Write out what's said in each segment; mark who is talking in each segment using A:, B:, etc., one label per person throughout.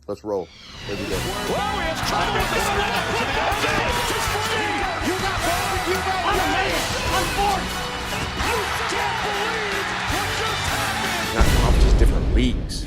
A: Let's roll. Here we go.
B: Whoa, he has trouble with this one. Just free. You got barbecue back on the man. On fourth. You can't believe what just happened.
A: Not conferences, different leagues.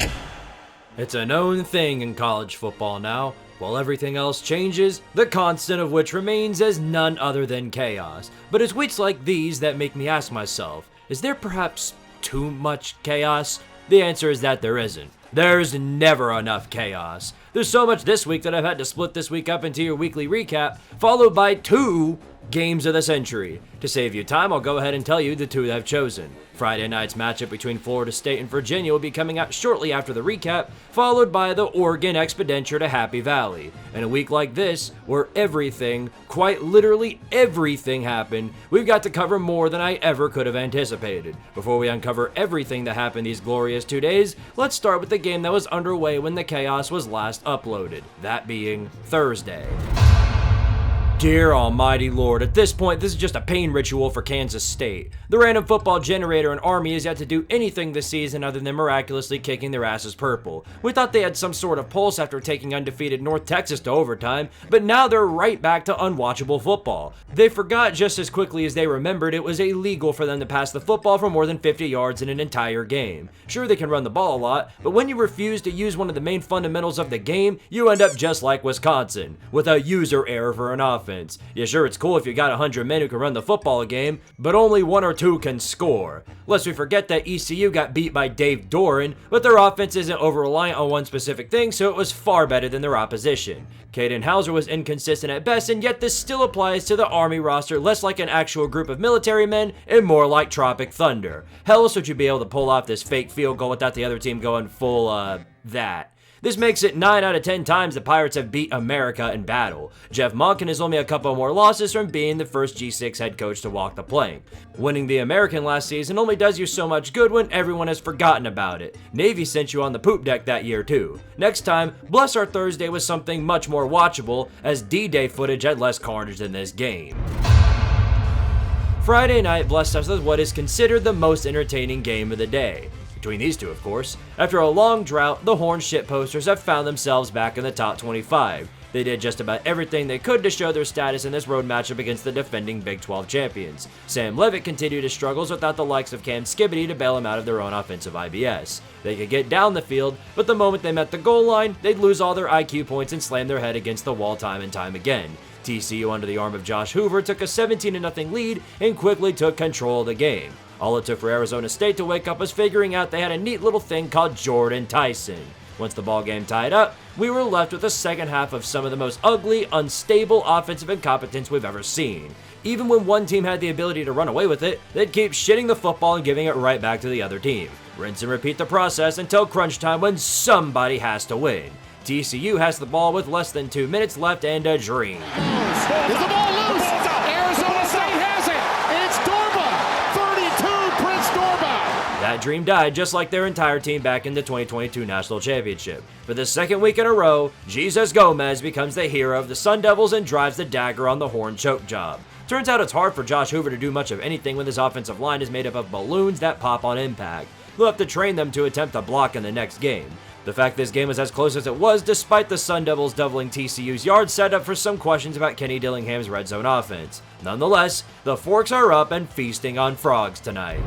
C: It's a known thing in college football now. While everything else changes, the constant of which remains as none other than chaos. But it's weeks like these that make me ask myself, is there perhaps too much chaos? The answer is that there isn't. There's never enough chaos. There's so much this week that I've had to split this week up into your weekly recap, followed by 2 games of the century. To save you time, I'll go ahead and tell you the 2 that I've chosen. Friday night's matchup between Florida State and Virginia will be coming out shortly after the recap, followed by the Oregon Expenditure to Happy Valley. In a week like this, where everything, quite literally everything happened, we've got to cover more than I ever could have anticipated. Before we uncover everything that happened these glorious 2 days, let's start with the game that was underway when the chaos was last uploaded, that being Thursday. Dear almighty Lord, at this point, this is just a pain ritual for Kansas State. The random football generator and Army has yet to do anything this season other than miraculously kicking their asses purple. We thought they had some sort of pulse after taking undefeated North Texas to overtime, but now they're right back to unwatchable football. They forgot just as quickly as they remembered it was illegal for them to pass the football for more than 50 yards in an entire game. Sure, they can run the ball a lot, but when you refuse to use one of the main fundamentals of the game, you end up just like Wisconsin, with a user error for an offense. Yeah, sure, it's cool if you got 100 men who can run the football game, but only 1 or 2 can score. Lest we forget that ECU got beat by Dave Doran, but their offense isn't over-reliant on one specific thing, so it was far better than their opposition. Kaidon Salter was inconsistent at best, and yet this still applies to the Army roster, less like an actual group of military men and more like Tropic Thunder. How else would you be able to pull off this fake field goal without the other team going full, that? This makes it 9 out of 10 times the Pirates have beat America in battle. Jeff Monken is only a couple more losses from being the first G6 head coach to walk the plank. Winning the American last season only does you so much good when everyone has forgotten about it. Navy sent you on the poop deck that year too. Next time, bless our Thursday with something much more watchable, as D-Day footage had less carnage than this game. Friday night blessed us with what is considered the most entertaining game of the day. Between these two, of course. After a long drought, the Horned Shitposters have found themselves back in the top 25. They did just about everything they could to show their status in this road matchup against the defending Big 12 champions. Sam Levitt continued his struggles without the likes of Cam Skibbity to bail him out of their own offensive IBS. They could get down the field, but the moment they met the goal line, they'd lose all their IQ points and slam their head against the wall time and time again. TCU, under the arm of Josh Hoover, took a 17-0 lead and quickly took control of the game. All it took for Arizona State to wake up was figuring out they had a neat little thing called Jordan Tyson. Once the ball game tied up, we were left with a second half of some of the most ugly, unstable offensive incompetence we've ever seen. Even when one team had the ability to run away with it, they'd keep shitting the football and giving it right back to the other team. Rinse and repeat the process until crunch time when somebody has to win. TCU has the ball with less than 2 minutes left and a dream.
B: Is the ball loose? Arizona State has it. It's Dorba. 32, Prince Dorba.
C: That dream died just like their entire team back in the 2022 National Championship. For the second week in a row, Jesus Gomez becomes the hero of the Sun Devils and drives the dagger on the horn choke job. Turns out it's hard for Josh Hoover to do much of anything when his offensive line is made up of balloons that pop on impact. They'll have to train them to attempt a block in the next game. The fact this game was as close as it was, despite the Sun Devils doubling TCU's yards, set up for some questions about Kenny Dillingham's red zone offense. Nonetheless, the forks are up and feasting on frogs tonight.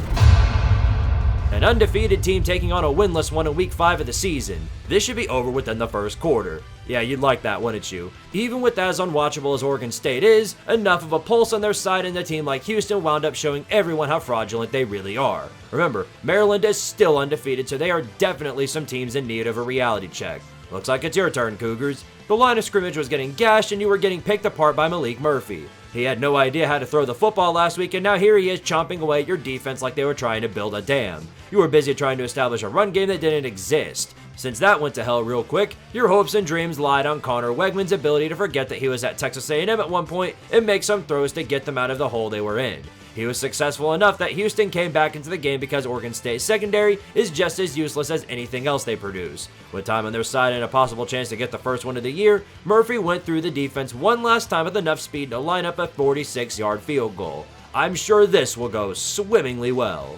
C: An undefeated team taking on a winless one in week 5 of the season. This should be over within the first quarter. Yeah, you'd like that, wouldn't you? Even with as unwatchable as Oregon State is, enough of a pulse on their side and a team like Houston wound up showing everyone how fraudulent they really are. Remember, Maryland is still undefeated, so they are definitely some teams in need of a reality check. Looks like it's your turn, Cougars. The line of scrimmage was getting gashed and you were getting picked apart by Malik Murphy. He had no idea how to throw the football last week, and now here he is chomping away at your defense like they were trying to build a dam. You were busy trying to establish a run game that didn't exist. Since that went to hell real quick, your hopes and dreams lied on Connor Wegman's ability to forget that he was at Texas A&M at one point and make some throws to get them out of the hole they were in. He was successful enough that Houston came back into the game because Oregon State's secondary is just as useless as anything else they produce. With time on their side and a possible chance to get the first win of the year, Murphy went through the defense one last time with enough speed to line up a 46-yard field goal. I'm sure this will go swimmingly well.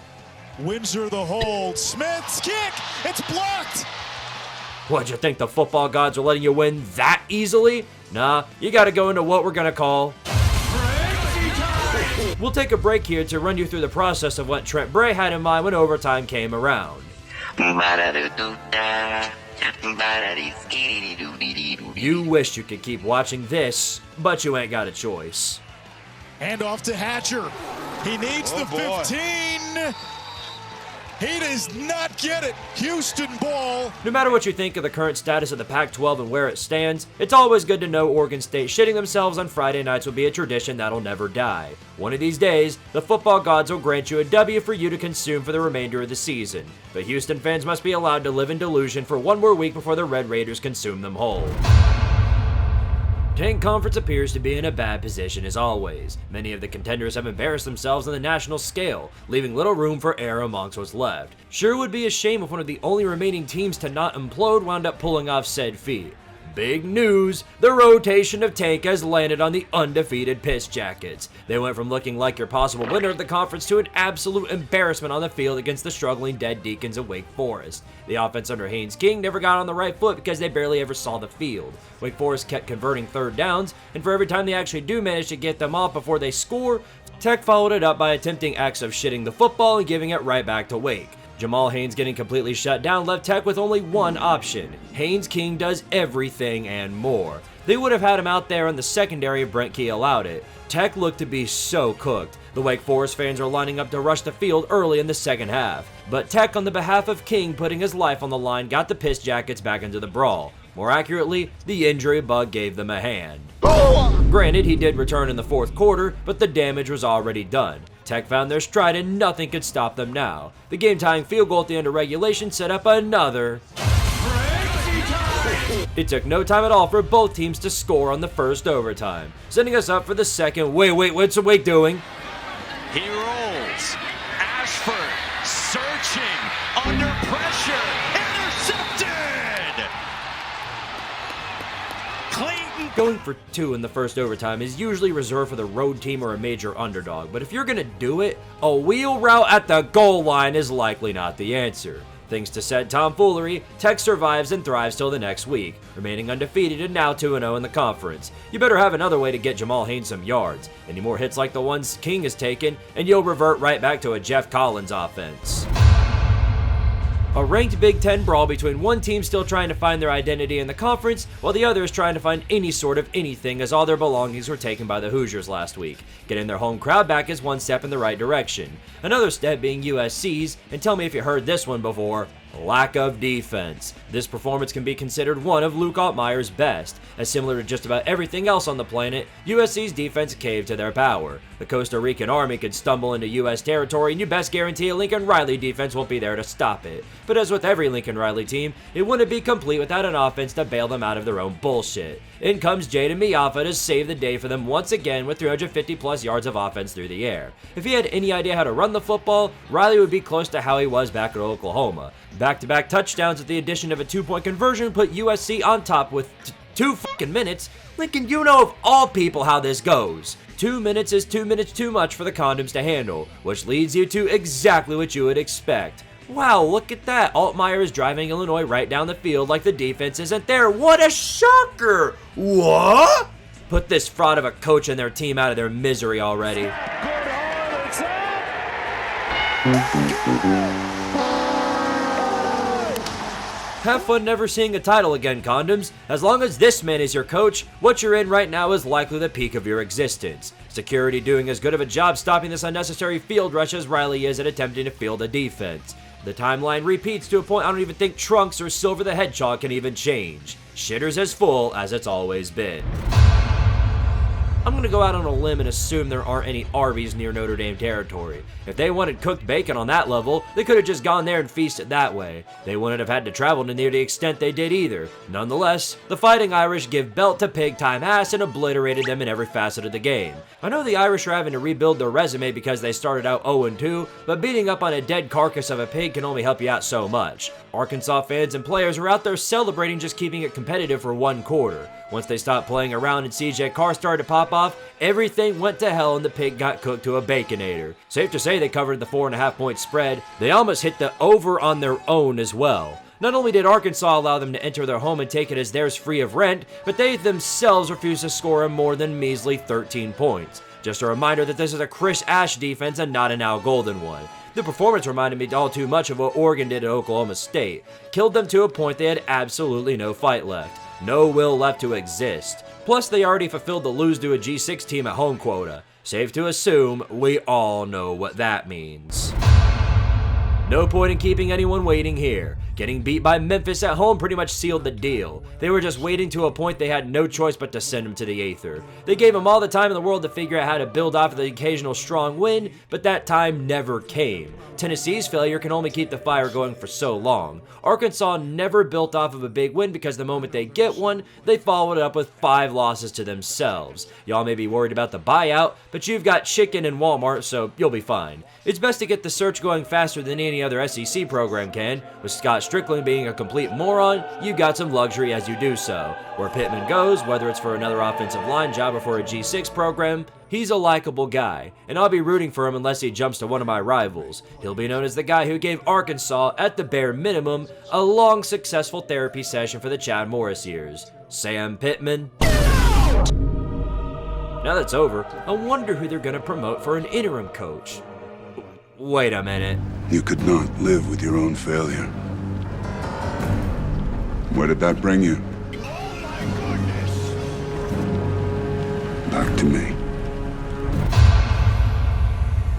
D: Windsor the hold. Smith's kick. It's blocked.
C: What'd you think the football gods are letting you win that easily? Nah, you gotta go into what we're gonna call... We'll take a break here to run you through the process of what Trent Bray had in mind when overtime came around. You wish you could keep watching this, but you ain't got a choice.
B: Hand off to Hatcher. He needs the 15. He does not get it. Houston ball.
C: No matter what you think of the current status of the Pac-12 and where it stands, it's always good to know Oregon State shitting themselves on Friday nights will be a tradition that'll never die. One of these days, the football gods will grant you a W for you to consume for the remainder of the season. But Houston fans must be allowed to live in delusion for one more week before the Red Raiders consume them whole. Tank Conference appears to be in a bad position as always. Many of the contenders have embarrassed themselves on the national scale, leaving little room for error amongst what's left. Sure would be a shame if one of the only remaining teams to not implode wound up pulling off said feat. Big news! The rotation of Tank has landed on the undefeated Piss Jackets. They went from looking like your possible winner of the conference to an absolute embarrassment on the field against the struggling Dead Deacons of Wake Forest. The offense under Haynes King never got on the right foot because they barely ever saw the field. Wake Forest kept converting third downs, and for every time they actually do manage to get them off before they score, Tech followed it up by attempting acts of shitting the football and giving it right back to Wake. Jamal Haynes getting completely shut down left Tech with only one option. Haynes King does everything and more. They would have had him out there in the secondary if Brent Key allowed it. Tech looked to be so cooked. The Wake Forest fans are lining up to rush the field early in the second half. But Tech, on the behalf of King putting his life on the line, got the Piss Jackets back into the brawl. More accurately, the injury bug gave them a hand. Granted, he did return in the fourth quarter, but the damage was already done. Tech found their stride and nothing could stop them now. The game-tying field goal at the end of regulation set up another. It took no time at all for both teams to score on the first overtime, setting us up for the second. Wait, what's Wake doing?
B: He rolls. Ashford searching under pressure. Intercepted. Clayton.
C: Going for two in the first overtime is usually reserved for the road team or a major underdog, but if you're gonna do it, a wheel route at the goal line is likely not the answer. Thanks to said tomfoolery, Tech survives and thrives till the next week, remaining undefeated and now 2-0 in the conference. You better have another way to get Jamal Haynes some yards. Any more hits like the ones King has taken, and you'll revert right back to a Jeff Collins offense. A ranked Big Ten brawl between one team still trying to find their identity in the conference, while the other is trying to find any sort of anything as all their belongings were taken by the Hoosiers last week. Getting their home crowd back is one step in the right direction. Another step being USC's, and tell me if you heard this one before, lack of defense. This performance can be considered one of Luke Altmaier's best, as similar to just about everything else on the planet, USC's defense caved to their power. The Costa Rican Army could stumble into US territory and you best guarantee a Lincoln Riley defense won't be there to stop it. But as with every Lincoln Riley team, it wouldn't be complete without an offense to bail them out of their own bullshit. In comes Jaden Miafa to save the day for them once again with 350 plus yards of offense through the air. If he had any idea how to run the football, Riley would be close to how he was back at Oklahoma. Back-to-back touchdowns with the addition of a 2-point conversion put USC on top with 2 fucking minutes. Lincoln, you know of all people how this goes. 2 minutes is 2 minutes too much for the condoms to handle, which leads you to exactly what you would expect. Wow, look at that. Altmaier is driving Illinois right down the field like the defense isn't there. What a shocker! What? Put this fraud of a coach and their team out of their misery already. Have fun never seeing a title again, condoms. As long as this man is your coach, what you're in right now is likely the peak of your existence. Security doing as good of a job stopping this unnecessary field rush as Riley is at attempting to field a defense. The timeline repeats to a point I don't even think Trunks or Silver the Hedgehog can even change. Shitter's as full as it's always been. I'm gonna go out on a limb and assume there aren't any Arby's near Notre Dame territory. If they wanted cooked bacon on that level, they could have just gone there and feasted that way. They wouldn't have had to travel to near the extent they did either. Nonetheless, the Fighting Irish give belt to pig time ass and obliterated them in every facet of the game. I know the Irish are having to rebuild their resume because they started out 0-2, but beating up on a dead carcass of a pig can only help you out so much. Arkansas fans and players are out there celebrating just keeping it competitive for one quarter. Once they stopped playing around and CJ Carr started to pop off, everything went to hell and the pig got cooked to a baconator. Safe to say they covered the 4.5 point spread. They almost hit the over on their own as well. Not only did Arkansas allow them to enter their home and take it as theirs free of rent, but they themselves refused to score a more than measly 13 points. Just a reminder that this is a Chris Ash defense and not an Al Golden one. The performance reminded me all too much of what Oregon did at Oklahoma State. Killed them to a point they had absolutely no fight left. No will left to exist. Plus, they already fulfilled the lose to a G6 team at home quota. Safe to assume, we all know what that means. No point in keeping anyone waiting here. Getting beat by Memphis at home pretty much sealed the deal. They were just waiting to a point they had no choice but to send him to the aether. They gave him all the time in the world to figure out how to build off of the occasional strong win, but that time never came. Tennessee's failure can only keep the fire going for so long. Arkansas never built off of a big win because the moment they get one, they followed it up with 5 losses to themselves. Y'all may be worried about the buyout, but you've got chicken in Walmart, so you'll be fine. It's best to get the search going faster than any other SEC program can. With Scott Strickland being a complete moron, you got some luxury as you do so. Where Pittman goes, whether it's for another offensive line job or for a G6 program, he's a likable guy, and I'll be rooting for him unless he jumps to one of my rivals. He'll be known as the guy who gave Arkansas, at the bare minimum, a long, successful therapy session for the Chad Morris years. Sam Pittman. Now that's over, I wonder who they're gonna promote for an interim coach. Wait a minute.
D: You could not live with your own failure. Where did that bring you? Back to me.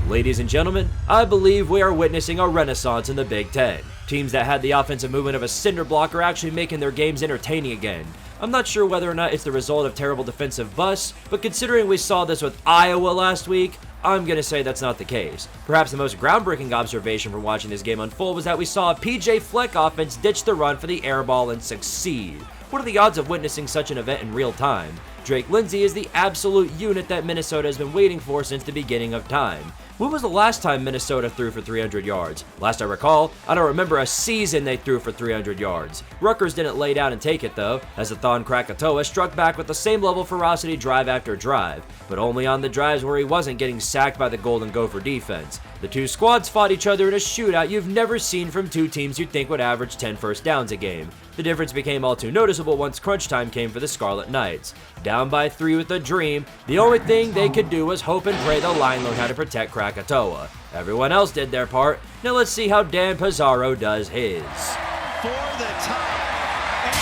C: Ladies and gentlemen, I believe we are witnessing a renaissance in the Big Ten. Teams that had the offensive movement of a cinder block are actually making their games entertaining again. I'm not sure whether or not it's the result of terrible defensive busts, but considering we saw this with Iowa last week, I'm gonna say that's not the case. Perhaps the most groundbreaking observation from watching this game unfold was that we saw a PJ Fleck offense ditch the run for the air ball and succeed. What are the odds of witnessing such an event in real time? Drake Lindsey is the absolute unit that Minnesota has been waiting for since the beginning of time. When was the last time Minnesota threw for 300 yards? Last I recall, I don't remember a season they threw for 300 yards. Rutgers didn't lay down and take it though, as the Thon Krakatoa struck back with the same level of ferocity drive after drive, but only on the drives where he wasn't getting sacked by the Golden Gopher defense. The two squads fought each other in a shootout you've never seen from two teams you'd think would average 10 first downs a game. The difference became all too noticeable once crunch time came for the Scarlet Knights. Down by 3 with a dream, the only thing they could do was hope and pray the line learned how to protect Krakatoa. Everyone else did their part. Now let's see how Dan Pizarro does his.
B: For the tie, and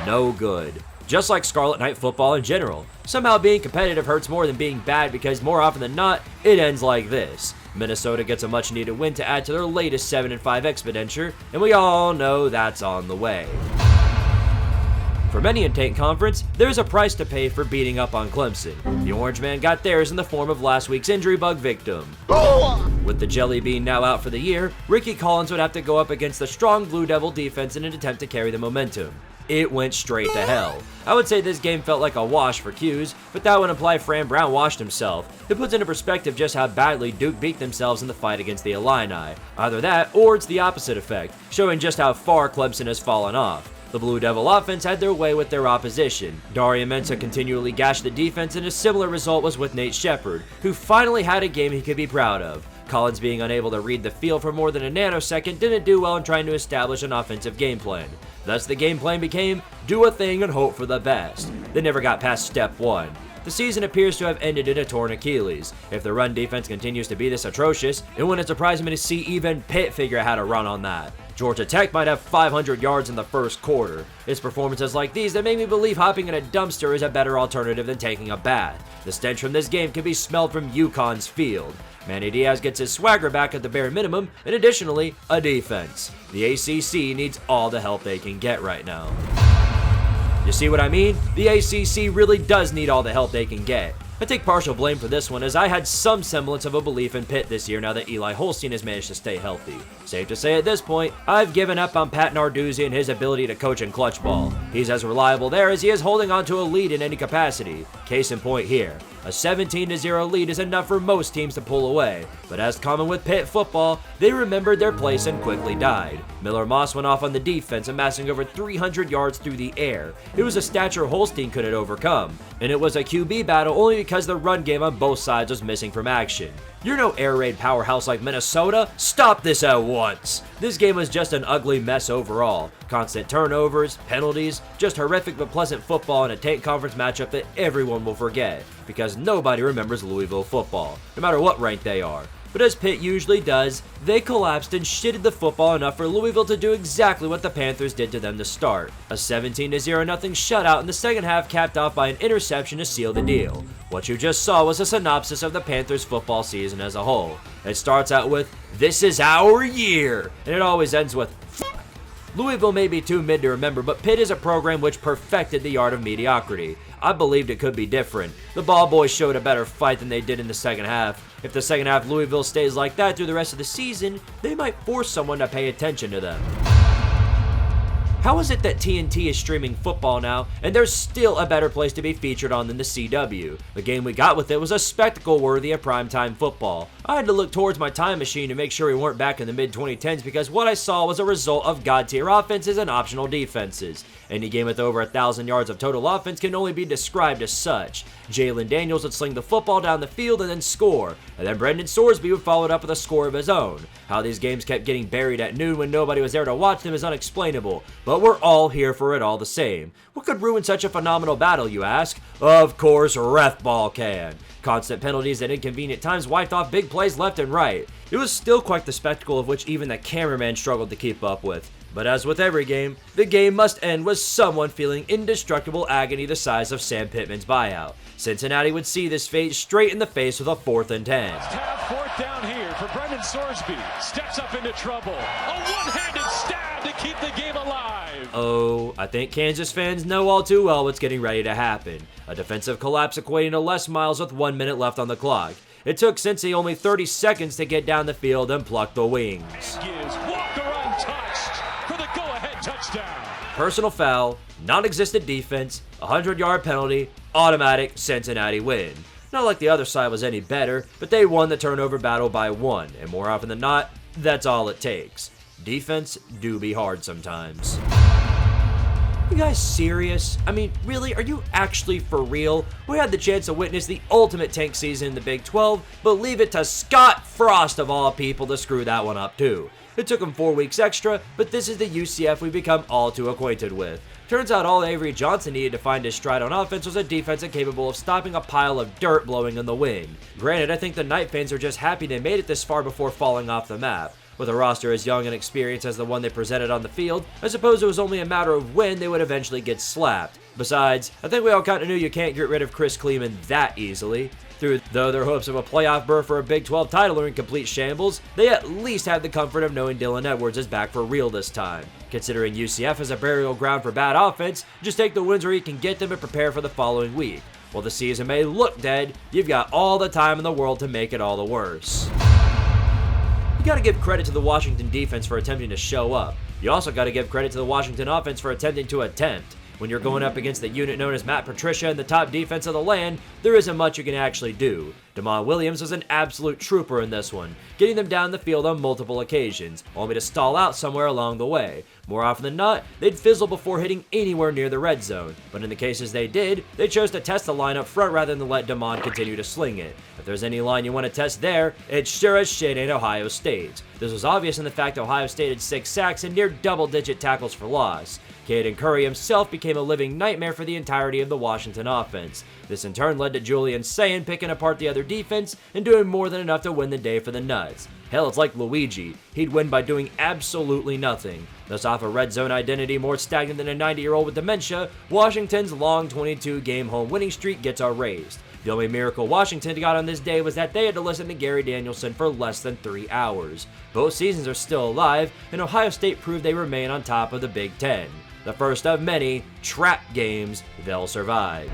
B: it is no good.
C: No good. Just like Scarlet Knight football in general. Somehow being competitive hurts more than being bad because more often than not, it ends like this. Minnesota gets a much needed win to add to their latest 7-5 expenditure, and we all know that's on the way. For many in Tank Conference, there's a price to pay for beating up on Clemson. The Orange Man got theirs in the form of last week's injury bug victim. With the Jelly Bean now out for the year, Ricky Collins would have to go up against the strong Blue Devil defense in an attempt to carry the momentum. It went straight to hell. I would say this game felt like a wash for Q's, but that would imply Fran Brown washed himself. It puts into perspective just how badly Duke beat themselves in the fight against the Illini. Either that, or it's the opposite effect, showing just how far Clemson has fallen off. The Blue Devil offense had their way with their opposition. Darian Mensah continually gashed the defense, and a similar result was with Nate Shepard, who finally had a game he could be proud of. Collins being unable to read the field for more than a nanosecond didn't do well in trying to establish an offensive game plan. Thus the game plan became, do a thing and hope for the best. They never got past step 1. The season appears to have ended in a torn Achilles. If the run defense continues to be this atrocious, it wouldn't surprise me to see even Pitt figure out how to run on that. Georgia Tech might have 500 yards in the first quarter. It's performances like these that make me believe hopping in a dumpster is a better alternative than taking a bath. The stench from this game can be smelled from UConn's field. Manny Diaz gets his swagger back at the bare minimum, and additionally, a defense. The ACC needs all the help they can get right now. You see what I mean? The ACC really does need all the help they can get. I take partial blame for this one, as I had some semblance of a belief in Pitt this year now that Eli Holstein has managed to stay healthy. Safe to say at this point, I've given up on Pat Narduzzi and his ability to coach and clutch ball. He's as reliable there as he is holding on to a lead in any capacity. Case in point here. A 17-0 lead is enough for most teams to pull away, but as common with Pitt football, they remembered their place and quickly died. Miller Moss went off on the defense, amassing over 300 yards through the air. It was a stature Holstein couldn't overcome, and it was a QB battle only because the run game on both sides was missing from action. You're no air raid powerhouse like Minnesota. Stop this at once. This game was just an ugly mess overall. Constant turnovers, penalties, just horrific but pleasant football in a Tank Conference matchup that everyone will forget, because nobody remembers Louisville football, no matter what rank they are. But as Pitt usually does, they collapsed and shitted the football enough for Louisville to do exactly what the Panthers did to them to start. A 17-0 shutout in the second half, capped off by an interception to seal the deal. What you just saw was a synopsis of the Panthers football season as a whole. It starts out with, "This is our year," and it always ends with, "Fuck." Louisville may be too mid to remember, but Pitt is a program which perfected the art of mediocrity. I believed it could be different. The ball boys showed a better fight than they did in the second half. If the second half Louisville stays like that through the rest of the season, they might force someone to pay attention to them. How is it that TNT is streaming football now, and there's still a better place to be featured on than the CW? The game we got with it was a spectacle worthy of primetime football. I had to look towards my time machine to make sure we weren't back in the mid-2010s, because what I saw was a result of god-tier offenses and optional defenses. Any game with over 1,000 yards of total offense can only be described as such. Jalen Daniels would sling the football down the field and then score, and then Brendan Sorsby would follow it up with a score of his own. How these games kept getting buried at noon when nobody was there to watch them is unexplainable, but we're all here for it all the same. What could ruin such a phenomenal battle, you ask? Of course, ref ball can. Constant penalties at inconvenient times wiped off big plays left and right. It was still quite the spectacle of which even the cameraman struggled to keep up with. But as with every game, the game must end with someone feeling indestructible agony the size of Sam Pittman's buyout. Cincinnati would see this fate straight in the face with a 4th and 10.
B: Have 4th down here for Brendan Sorsby. Steps up into trouble. A one-handed stab to keep the game alive.
C: Oh, I think Kansas fans know all too well what's getting ready to happen. A defensive collapse equating to Les Miles with 1 minute left on the clock. It took Cincy only 30 seconds to get down the field and pluck the wings.
B: Gives Walker untouched for the go-ahead touchdown.
C: Personal foul, non-existent defense, 100-yard penalty, automatic Cincinnati win. Not like the other side was any better, but they won the turnover battle by 1, and more often than not, that's all it takes. Defense do be hard sometimes. You guys serious? I mean, really? Are you actually for real? We had the chance to witness the ultimate tank season in the Big 12, but leave it to Scott Frost of all people to screw that one up too. It took him 4 weeks extra, but this is the UCF we've become all too acquainted with. Turns out all Avery Johnson needed to find his stride on offense was a defense capable of stopping a pile of dirt blowing in the wind. Granted, I think the Knight fans are just happy they made it this far before falling off the map. With a roster as young and experienced as the one they presented on the field, I suppose it was only a matter of when they would eventually get slapped. Besides, I think we all kind of knew you can't get rid of Chris Kleeman that easily. Though their hopes of a playoff berth for a Big 12 title are in complete shambles, they at least have the comfort of knowing Dylan Edwards is back for real this time. Considering UCF is a burial ground for bad offense, just take the wins where you can get them and prepare for the following week. While the season may look dead, you've got all the time in the world to make it all the worse. You gotta give credit to the Washington defense for attempting to show up. You also gotta give credit to the Washington offense for attempting to attempt. When you're going up against the unit known as Matt Patricia and the top defense of the land, there isn't much you can actually do. Damon Williams was an absolute trooper in this one, getting them down the field on multiple occasions, only to stall out somewhere along the way. More often than not, they'd fizzle before hitting anywhere near the red zone, but in the cases they did, they chose to test the line up front rather than let Damon continue to sling it. If there's any line you want to test there, it sure as shit ain't Ohio State. This was obvious in the fact Ohio State had 6 sacks and near double-digit tackles for loss. Kaidon Curry himself became a living nightmare for the entirety of the Washington offense. This in turn led to Julian Sayin picking apart the other defense and doing more than enough to win the day for the Nuts. Hell, it's like Luigi. He'd win by doing absolutely nothing. Thus, off a red zone identity more stagnant than a 90-year-old with dementia, Washington's long 22-game home winning streak gets erased. The only miracle Washington got on this day was that they had to listen to Gary Danielson for less than 3 hours. Both seasons are still alive, and Ohio State proved they remain on top of the Big Ten. The first of many trap games they'll survive.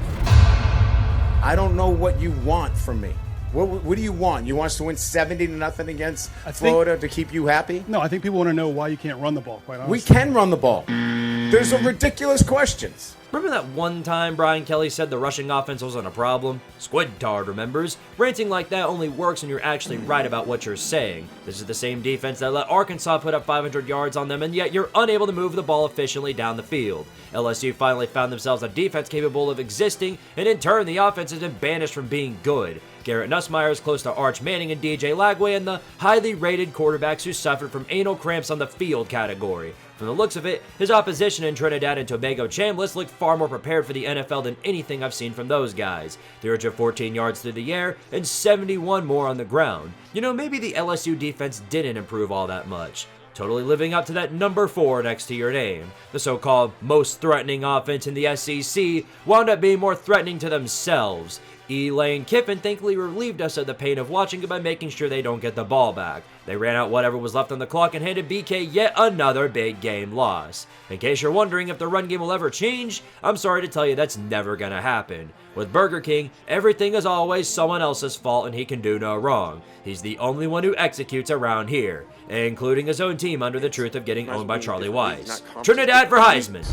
A: I don't know what you want from me. What do you want? You want us to win 70-0 against Florida to keep you happy?
E: No, I think people want to know why you can't run the ball, quite honestly.
A: We can run the ball. There's some ridiculous questions.
C: Remember that one time Brian Kelly said the rushing offense wasn't a problem? Squidtard remembers. Ranting like that only works when you're actually right about what you're saying. This is the same defense that let Arkansas put up 500 yards on them, and yet you're unable to move the ball efficiently down the field. LSU finally found themselves a defense capable of existing, and in turn the offense has been banished from being good. Garrett Nussmeier is close to Arch Manning and DJ Lagway and the highly rated quarterbacks who suffered from anal cramps on the field category. From the looks of it, his opposition in Trinidad and Tobago Chambliss looked far more prepared for the NFL than anything I've seen from those guys. 314 yards through the air and 71 more on the ground. You know, maybe the LSU defense didn't improve all that much. Totally living up to that number 4 next to your name. The so-called most threatening offense in the SEC wound up being more threatening to themselves. Lane Kiffin thankfully relieved us of the pain of watching it by making sure they don't get the ball back. They ran out whatever was left on the clock and handed BK yet another big game loss. In case you're wondering if the run game will ever change, I'm sorry to tell you that's never gonna happen. With Burger King, everything is always someone else's fault and he can do no wrong. He's the only one who executes around here, including his own team under the truth of getting owned by Charlie Weiss. Trinidad for Heisman.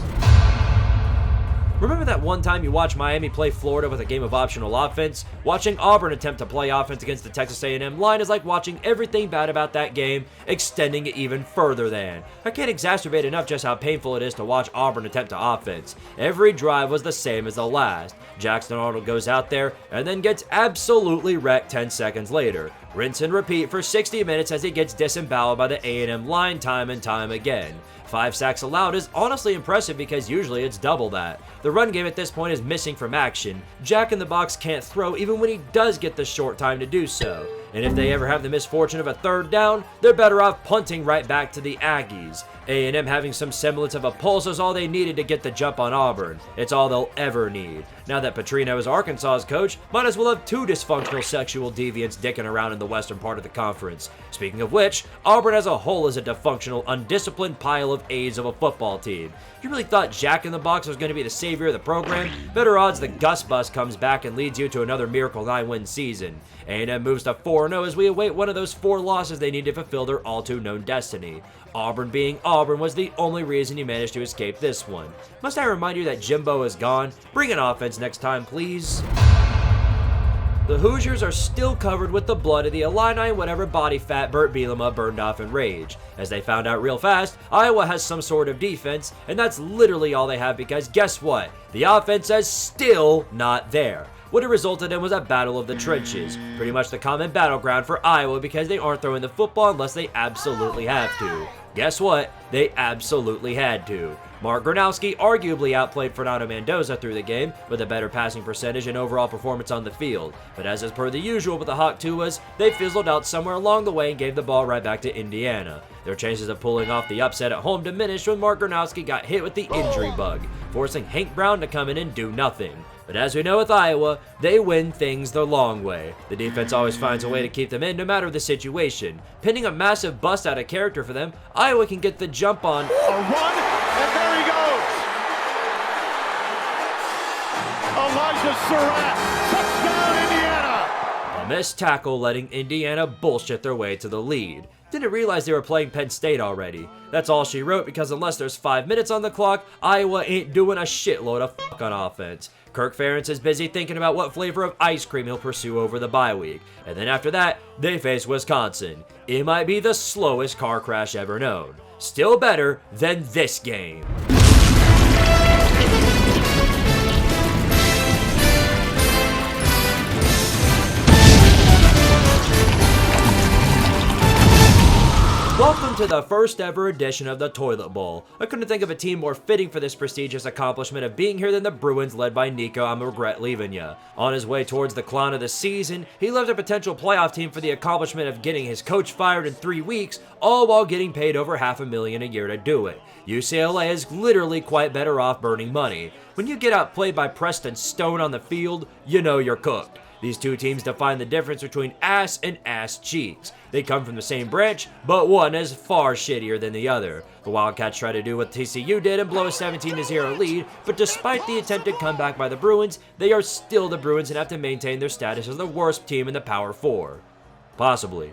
C: Remember that one time you watched Miami play Florida with a game of optional offense? Watching Auburn attempt to play offense against the Texas A&M line is like watching everything bad about that game, extending it even further than. I can't exacerbate enough just how painful it is to watch Auburn attempt to offense. Every drive was the same as the last. Jackson Arnold goes out there and then gets absolutely wrecked 10 seconds later. Rinse and repeat for 60 minutes as he gets disemboweled by the A&M line time and time again. 5 sacks allowed is honestly impressive because usually it's double that. The run game at this point is missing from action. Jack in the Box can't throw even when he does get the short time to do so. And if they ever have the misfortune of a third down, they're better off punting right back to the Aggies. A&M having some semblance of a pulse is all they needed to get the jump on Auburn. It's all they'll ever need. Now that Petrino is Arkansas's coach, might as well have 2 dysfunctional sexual deviants dicking around in the western part of the conference. Speaking of which, Auburn as a whole is a dysfunctional, undisciplined pile of A's of a football team. You really thought Jack in the Box was going to be the savior of the program? Better odds the Gus Bus comes back and leads you to another Miracle 9-win season. A&M moves to 4-0 as we await one of those 4 losses they need to fulfill their all-too-known destiny. Auburn being Auburn was the only reason you managed to escape this one. Must I remind you that Jimbo is gone? Bring an offense next time, please. The Hoosiers are still covered with the blood of the Illini and whatever body fat Burt Bielema burned off in rage. As they found out real fast, Iowa has some sort of defense, and that's literally all they have because guess what? The offense is still not there. What it resulted in was a battle of the trenches, pretty much the common battleground for Iowa because they aren't throwing the football unless they absolutely have to. Guess what? They absolutely had to. Mark Gronowski arguably outplayed Fernando Mendoza through the game with a better passing percentage and overall performance on the field. But as is per the usual with the Hawk Tuas, they fizzled out somewhere along the way and gave the ball right back to Indiana. Their chances of pulling off the upset at home diminished when Mark Gronowski got hit with the injury bug, forcing Hank Brown to come in and do nothing. But as we know with Iowa, they win things the long way. The defense always finds a way to keep them in no matter the situation. Pinning a massive bust out of character for them, Iowa can get the jump on
B: A run, and there he goes. Elijah Surratt, touchdown Indiana.
C: a missed tackle letting Indiana bullshit their way to the lead. Didn't realize they were playing Penn State already. That's all she wrote because unless there's 5 minutes on the clock, Iowa ain't doing a shitload of fuck on offense. Kirk Ferentz is busy thinking about what flavor of ice cream he'll pursue over the bye week. And then after that, they face Wisconsin. It might be the slowest car crash ever known. Still better than this game. Welcome to the first ever edition of the Toilet Bowl. I couldn't think of a team more fitting for this prestigious accomplishment of being here than the Bruins led by Nico. I'm regret leaving ya. On his way towards the clown of the season, he left a potential playoff team for the accomplishment of getting his coach fired in 3 weeks, all while getting paid over $500,000 a year to do it. UCLA is literally quite better off burning money. When you get outplayed by Preston Stone on the field, you know you're cooked. These two teams define the difference between ass and ass cheeks. They come from the same branch, but one is far shittier than the other. The Wildcats try to do what TCU did and blow a 17-0 lead, but despite the attempted comeback by the Bruins, they are still the Bruins and have to maintain their status as the worst team in the Power Four. Possibly.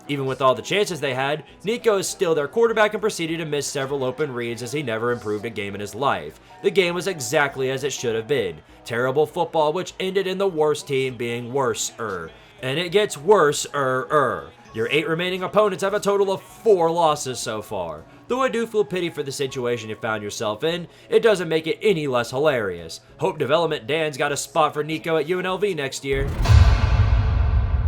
C: Even with all the chances they had, Nico is still their quarterback and proceeded to miss several open reads as he never improved a game in his life. The game was exactly as it should have been. Terrible football which ended in the worst team being worse-er. And it gets worse-er. Your 8 remaining opponents have a total of 4 losses so far. Though I do feel pity for the situation you found yourself in, it doesn't make it any less hilarious. Hope Development Dan's got a spot for Nico at UNLV next year.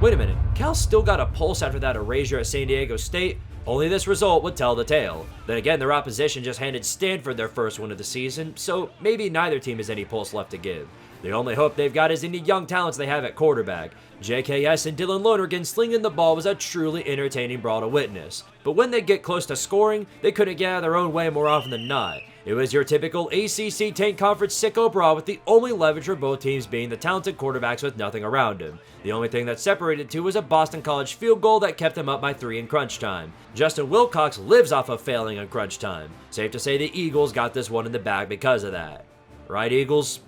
C: Wait a minute, Cal still got a pulse after that erasure at San Diego State? Only this result would tell the tale. Then again, their opposition just handed Stanford their first win of the season, so maybe neither team has any pulse left to give. The only hope they've got is in the young talents they have at quarterback. JKS and Dylan Lonergan slinging the ball was a truly entertaining brawl to witness. But when they get close to scoring, they couldn't get out of their own way more often than not. It was your typical ACC Tank Conference sicko brawl with the only leverage for both teams being the talented quarterbacks with nothing around him. The only thing that separated the two was a Boston College field goal that kept them up by 3 in crunch time. Justin Wilcox lives off of failing in crunch time. Safe to say the Eagles got this one in the bag because of that. Right, Eagles?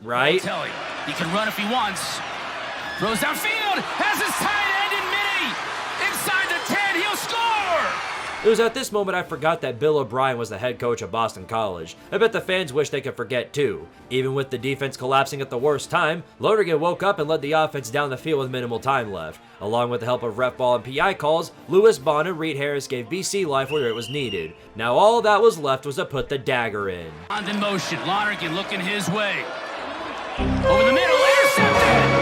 C: Right?
E: Telly, he can run if he wants. Throws downfield, has his tight end in midi. Inside the 10, he'll score!
C: It was at this moment I forgot that Bill O'Brien was the head coach of Boston College. I bet the fans wish they could forget too. Even with the defense collapsing at the worst time, Lonergan woke up and led the offense down the field with minimal time left. Along with the help of ref ball and PI calls, Lewis Bond and Reed Harris gave BC life where it was needed. Now all that was left was to put the dagger in.
E: On the motion, Lonergan looking his way. Over the middle, intercepted!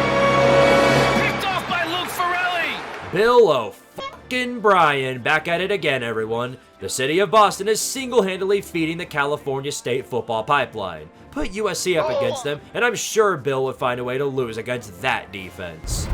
E: Picked off by Luke Farrelly!
C: Bill O'Brien back at it again, everyone. The city of Boston is single-handedly feeding the California State football pipeline. Put USC up against them, and I'm sure Bill would find a way to lose against that defense.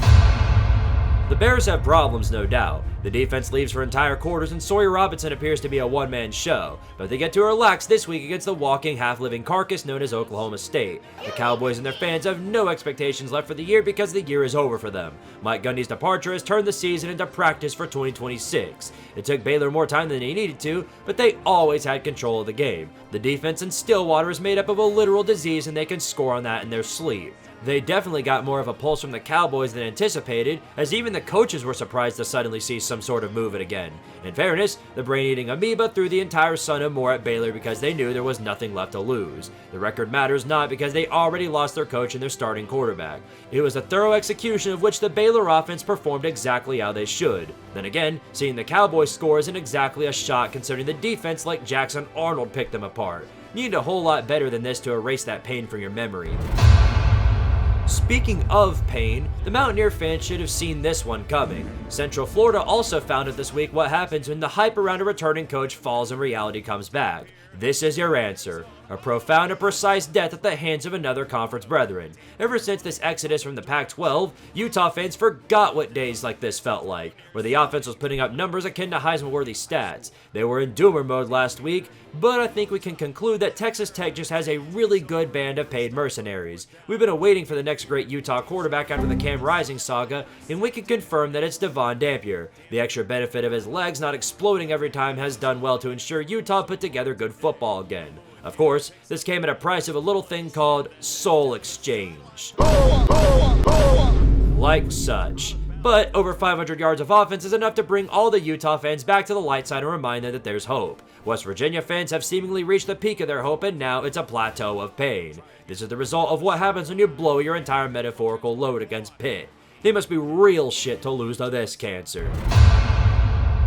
C: The Bears have problems, no doubt. The defense leaves for entire quarters and Sawyer Robinson appears to be a one-man show, but they get to relax this week against the walking, half-living carcass known as Oklahoma State. The Cowboys and their fans have no expectations left for the year because the year is over for them. Mike Gundy's departure has turned the season into practice for 2026. It took Baylor more time than they needed to, but they always had control of the game. The defense in Stillwater is made up of a literal disease and they can score on that in their sleep. They definitely got more of a pulse from the Cowboys than anticipated, as even the coaches were surprised to suddenly see some sort of movement again. In fairness, the brain-eating amoeba threw the entire son and more at Baylor because they knew there was nothing left to lose. The record matters not because they already lost their coach and their starting quarterback. It was a thorough execution of which the Baylor offense performed exactly how they should. Then again, seeing the Cowboys score isn't exactly a shock considering the defense like Jackson Arnold picked them apart. You need a whole lot better than this to erase that pain from your memory. Speaking of pain, the Mountaineer fans should have seen this one coming. Central Florida also found out this week what happens when the hype around a returning coach falls and reality comes back. This is your answer. A profound and precise death at the hands of another conference brethren. Ever since this exodus from the Pac-12, Utah fans forgot what days like this felt like, where the offense was putting up numbers akin to Heisman-worthy stats. They were in doomer mode last week, but I think we can conclude that Texas Tech just has a really good band of paid mercenaries. We've been awaiting for the next great Utah quarterback after the Cam Rising saga, and we can confirm that it's Devon Dampier. The extra benefit of his legs not exploding every time has done well to ensure Utah put together good football again. Of course, this came at a price of a little thing called soul exchange. Like such. But over 500 yards of offense is enough to bring all the Utah fans back to the light side and remind them that there's hope. West Virginia fans have seemingly reached the peak of their hope and now it's a plateau of pain. This is the result of what happens when you blow your entire metaphorical load against Pitt. They must be real shit to lose to this cancer.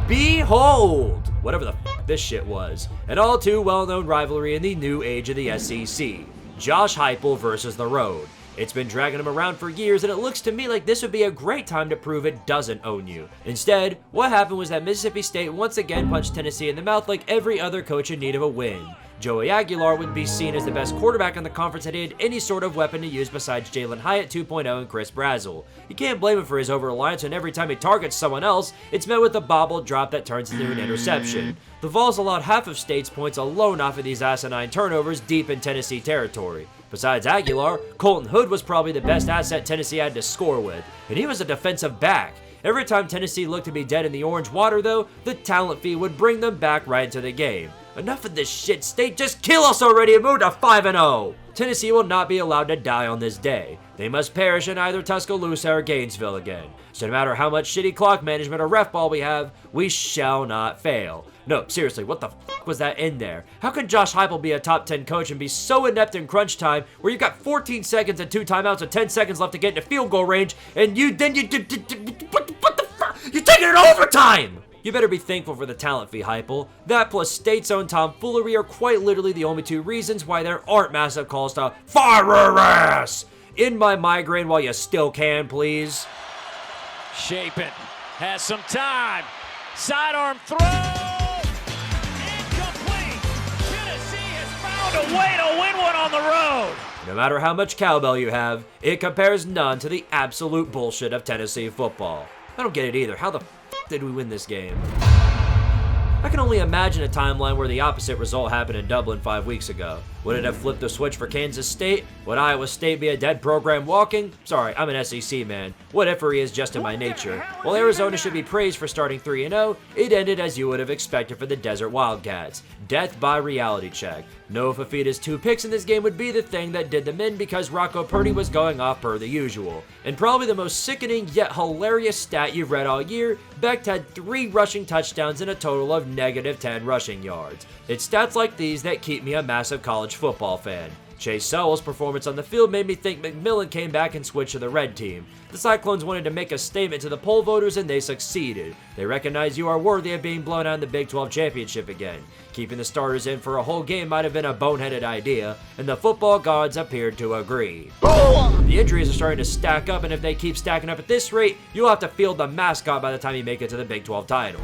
C: Behold! Whatever the fuck this shit was. An all too well-known rivalry in the new age of the SEC. Josh Heupel versus the Road. It's been dragging him around for years and it looks to me like this would be a great time to prove it doesn't own you. Instead, what happened was that Mississippi State once again punched Tennessee in the mouth like every other coach in need of a win. Joey Aguilar would be seen as the best quarterback in the conference that he had any sort of weapon to use besides Jalen Hyatt 2.0 and Chris Brazzell. You can't blame him for his over-reliance when every time he targets someone else, it's met with a bobble drop that turns into an interception. The Vols allowed half of State's points alone off of these asinine turnovers deep in Tennessee territory. Besides Aguilar, Colton Hood was probably the best asset Tennessee had to score with, and he was a defensive back. Every time Tennessee looked to be dead in the orange water though, the talent fee would bring them back right into the game. Enough of this shit, State. Just kill us already and move to 5-0. Tennessee will not be allowed to die on this day. They must perish in either Tuscaloosa or Gainesville again. So no matter how much shitty clock management or ref ball we have, we shall not fail. No, seriously, what the fuck was that in there? How can Josh Heupel be a top 10 coach and be so inept in crunch time where you've got 14 seconds and 2 timeouts and 10 seconds left to get into field goal range, and what the fuck? You're taking it overtime! You better be thankful for the talent fee, Heupel. That plus State's own tomfoolery are quite literally the only 2 reasons why there aren't massive calls to fire her ass! In my migraine while you still can, please.
B: Shapen has some time. Sidearm throw. Incomplete. Tennessee has found a way to win one on the road.
C: No matter how much cowbell you have, it compares none to the absolute bullshit of Tennessee football. I don't get it either. How the fuck did we win this game? I can only imagine a timeline where the opposite result happened in Dublin 5 weeks ago. Would it have flipped the switch for Kansas State? Would Iowa State be a dead program walking? Sorry, I'm an SEC man. Whatever is just in my nature. While Arizona should be praised for starting 3-0, it ended as you would have expected for the Desert Wildcats. Death by reality check. Noah Fafita's 2 picks in this game would be the thing that did them in because Rocco Purdy was going off per the usual. And probably the most sickening yet hilarious stat you've read all year, Becht had 3 rushing touchdowns and a total of -10 rushing yards. It's stats like these that keep me a massive college football fan. Chase Sowell's performance on the field made me think McMillan came back and switched to the red team. The Cyclones wanted to make a statement to the poll voters and they succeeded. They recognize you are worthy of being blown out in the Big 12 championship again. Keeping the starters in for a whole game might have been a boneheaded idea, and the football gods appeared to agree. The injuries are starting to stack up, and if they keep stacking up at this rate, you'll have to field the mascot by the time you make it to the Big 12 title.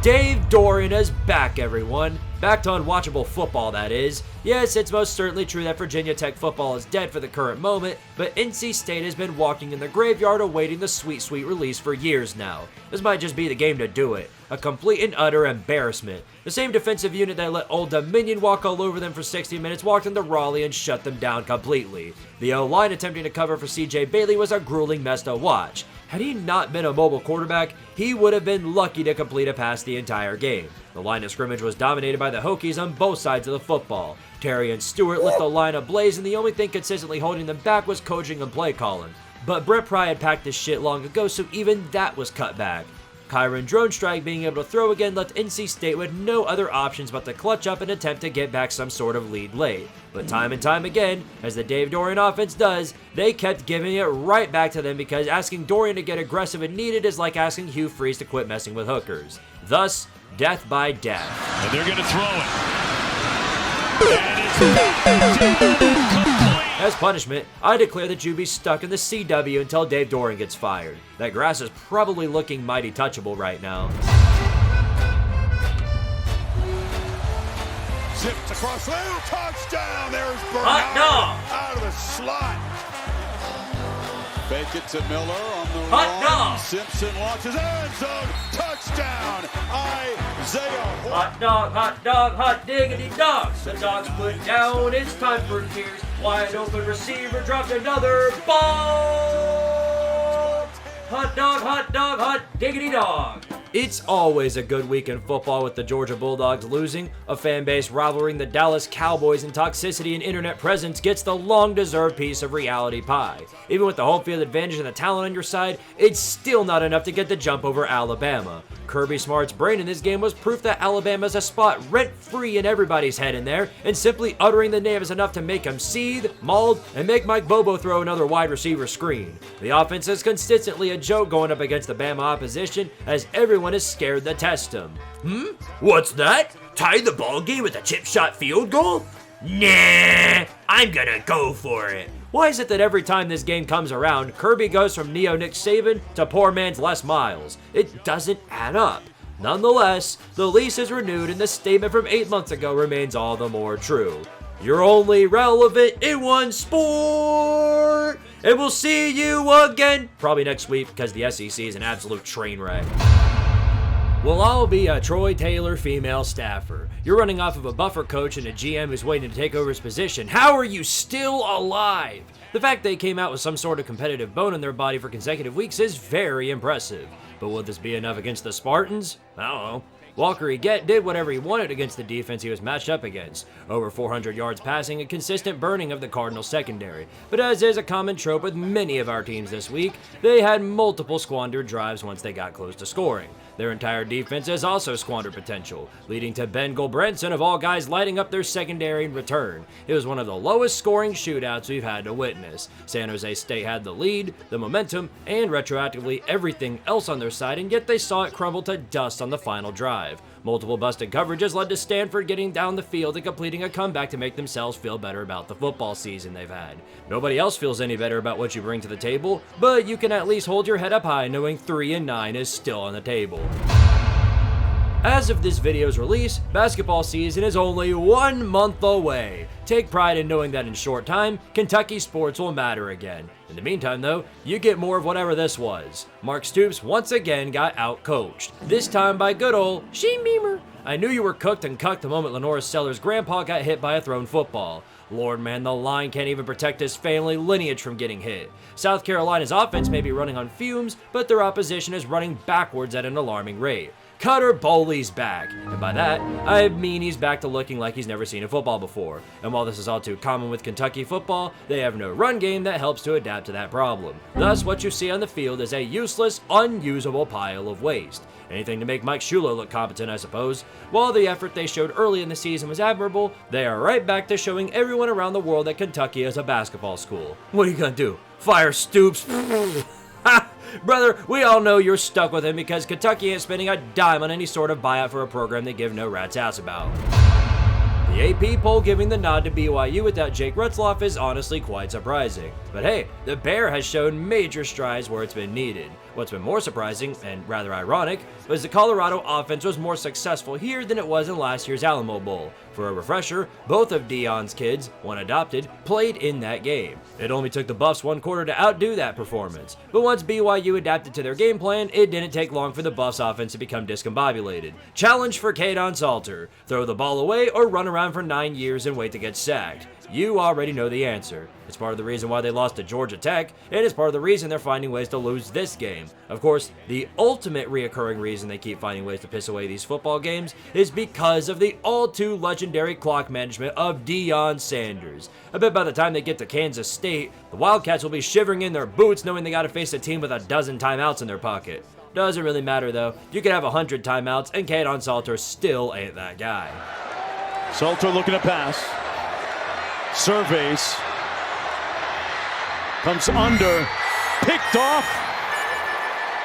C: Dave Doeren is back, everyone. Back to unwatchable football, that is. Yes, it's most certainly true that Virginia Tech football is dead for the current moment, but NC State has been walking in the graveyard awaiting the sweet, sweet release for years now. This might just be the game to do it. A complete and utter embarrassment. The same defensive unit that let Old Dominion walk all over them for 60 minutes walked into Raleigh and shut them down completely. The O-line attempting to cover for CJ Bailey was a grueling mess to watch. Had he not been a mobile quarterback, he would have been lucky to complete a pass the entire game. The line of scrimmage was dominated by the Hokies on both sides of the football. Terry and Stewart lit the line ablaze, and the only thing consistently holding them back was coaching and play calling. But Brett Pry had packed this shit long ago, so even that was cut back. Kyron Dronestrike being able to throw again left NC State with no other options but to clutch up and attempt to get back some sort of lead late. But time and time again, as the Dave Doeren offense does, they kept giving it right back to them because asking Doeren to get aggressive and needed is like asking Hugh Freeze to quit messing with hookers. Thus, death by death.
B: And they're going to throw it. And it's complete.
C: As punishment, I declare that you'd be stuck in the CW until Dave Doeren gets fired. That grass is probably looking mighty touchable right now.
D: Zipped across the middle, touchdown! There's
C: Hot
D: Bernard
C: dog!
D: out of the slot. Fake it to Miller on the
C: Hot
D: run.
C: dog!
D: Simpson launches end zone, touchdown! Isaiah.
C: Hot diggity dog. The dog's put down, it's time for tears. Wide open receiver dropped another ball. Hot diggity dog. It's always a good week in football with the Georgia Bulldogs losing. A fan base rivaling the Dallas Cowboys in toxicity and internet presence gets the long-deserved piece of reality pie. Even with the home field advantage and the talent on your side, it's still not enough to get the jump over Alabama. Kirby Smart's brain in this game was proof that Alabama's a spot rent-free in everybody's head in there, and simply uttering the name is enough to make him seethe, mauled, and make Mike Bobo throw another wide receiver screen. The offense is consistently a joke going up against the Bama opposition, as everyone is scared to test him. What's that? Tie the ball game with a chip shot field goal? Nah, I'm gonna go for it. Why is it that every time this game comes around, Kirby goes from Neo Nick Saban to poor man's Les Miles? It doesn't add up. Nonetheless, the lease is renewed and the statement from 8 months ago remains all the more true. You're only relevant in one sport, and we'll see you again, probably next week because the SEC is an absolute train wreck. Well, I'll be a Troy Taylor female staffer. You're running off of a buffer coach and a GM who's waiting to take over his position. How are you still alive? The fact they came out with some sort of competitive bone in their body for consecutive weeks is very impressive. But will this be enough against the Spartans? I don't know. Walker Eget did whatever he wanted against the defense he was matched up against. Over 400 yards passing, a consistent burning of the Cardinals secondary. But as is a common trope with many of our teams this week, they had multiple squandered drives once they got close to scoring. Their entire defense has also squandered potential, leading to Ben Gulbranson of all guys lighting up their secondary in return. It was one of the lowest scoring shootouts we've had to witness. San Jose State had the lead, the momentum, and retroactively everything else on their side, and yet they saw it crumble to dust on the final drive. Multiple busted coverages led to Stanford getting down the field and completing a comeback to make themselves feel better about the football season they've had. Nobody else feels any better about what you bring to the table, but you can at least hold your head up high knowing 3-9 is still on the table. As of this video's release, basketball season is only 1 month away. Take pride in knowing that in short time, Kentucky sports will matter again. In the meantime though, you get more of whatever this was. Mark Stoops once again got out-coached, this time by good old Shane Beamer. I knew you were cooked and cucked the moment Lenora Sellers' grandpa got hit by a thrown football. Lord man, the line can't even protect his family lineage from getting hit. South Carolina's offense may be running on fumes, but their opposition is running backwards at an alarming rate. Cutter Boley's back, and by that, I mean he's back to looking like he's never seen a football before. And while this is all too common with Kentucky football, they have no run game that helps to adapt to that problem. Thus, what you see on the field is a useless, unusable pile of waste. Anything to make Mike Schuler look competent, I suppose. While the effort they showed early in the season was admirable, they are right back to showing everyone around the world that Kentucky is a basketball school. What are you gonna do? Fire Stoops? Ha! Brother, we all know you're stuck with him because Kentucky ain't spending a dime on any sort of buyout for a program they give no rat's ass about. The AP poll giving the nod to BYU without Jake Retzloff is honestly quite surprising. But hey, the Bear has shown major strides where it's been needed. What's been more surprising, and rather ironic, was the Colorado offense was more successful here than it was in last year's Alamo Bowl. For a refresher, both of Deion's kids, one adopted, played in that game. It only took the Buffs 1 quarter to outdo that performance. But once BYU adapted to their game plan, it didn't take long for the Buffs offense to become discombobulated. Challenge for Kaidon Salter: throw the ball away or run around for 9 years and wait to get sacked. You already know the answer. It's part of the reason why they lost to Georgia Tech, and it's part of the reason they're finding ways to lose this game. Of course, the ultimate reoccurring reason they keep finding ways to piss away these football games is because of the all-too legendary clock management of Deion Sanders. I bet by the time they get to Kansas State, the Wildcats will be shivering in their boots knowing they gotta face a team with a dozen timeouts in their pocket. Doesn't really matter though. You could have 100 timeouts and Kaidon Salter still ain't that guy.
D: Salter looking to pass. Surveys. Comes under. Picked off.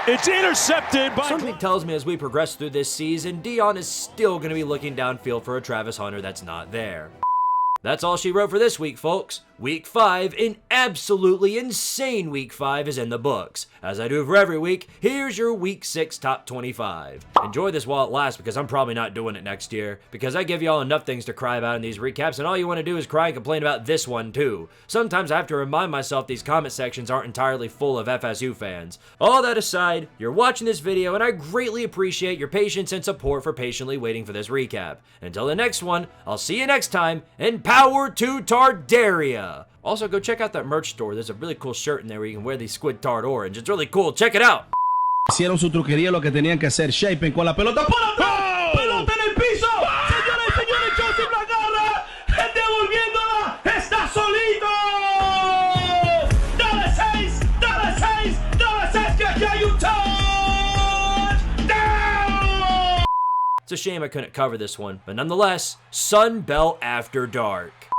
D: It's intercepted by...
C: Something tells me as we progress through this season, Deion is still going to be looking downfield for a Travis Hunter that's not there. That's all she wrote for this week, folks. Week 5, an absolutely insane Week 5 is in the books. As I do for every week, here's your Week 6 Top 25. Enjoy this while it lasts because I'm probably not doing it next year. Because I give y'all enough things to cry about in these recaps and all you want to do is cry and complain about this one too. Sometimes I have to remind myself these comment sections aren't entirely full of FSU fans. All that aside, you're watching this video and I greatly appreciate your patience and support for patiently waiting for this recap. Until the next one, I'll see you next time, and power to Tardaria! Also, go check out that merch store. There's a really cool shirt in there where you can wear the Squidtard orange. It's really cool. Check it out.
F: Hicieron su truquería, lo que tenían que hacer. Shapen con la pelota. ¡Por atrás! ¡Pelota en el piso! ¡Señoras y señores, Joseph la agarra! ¡Devolviéndola! ¡Está solito! ¡Dale 6! ¡Dale 6! ¡Dale 6! ¡Que aquí hay un touchdown!
C: It's a shame I couldn't cover this one, but nonetheless, Sun Belt After Dark.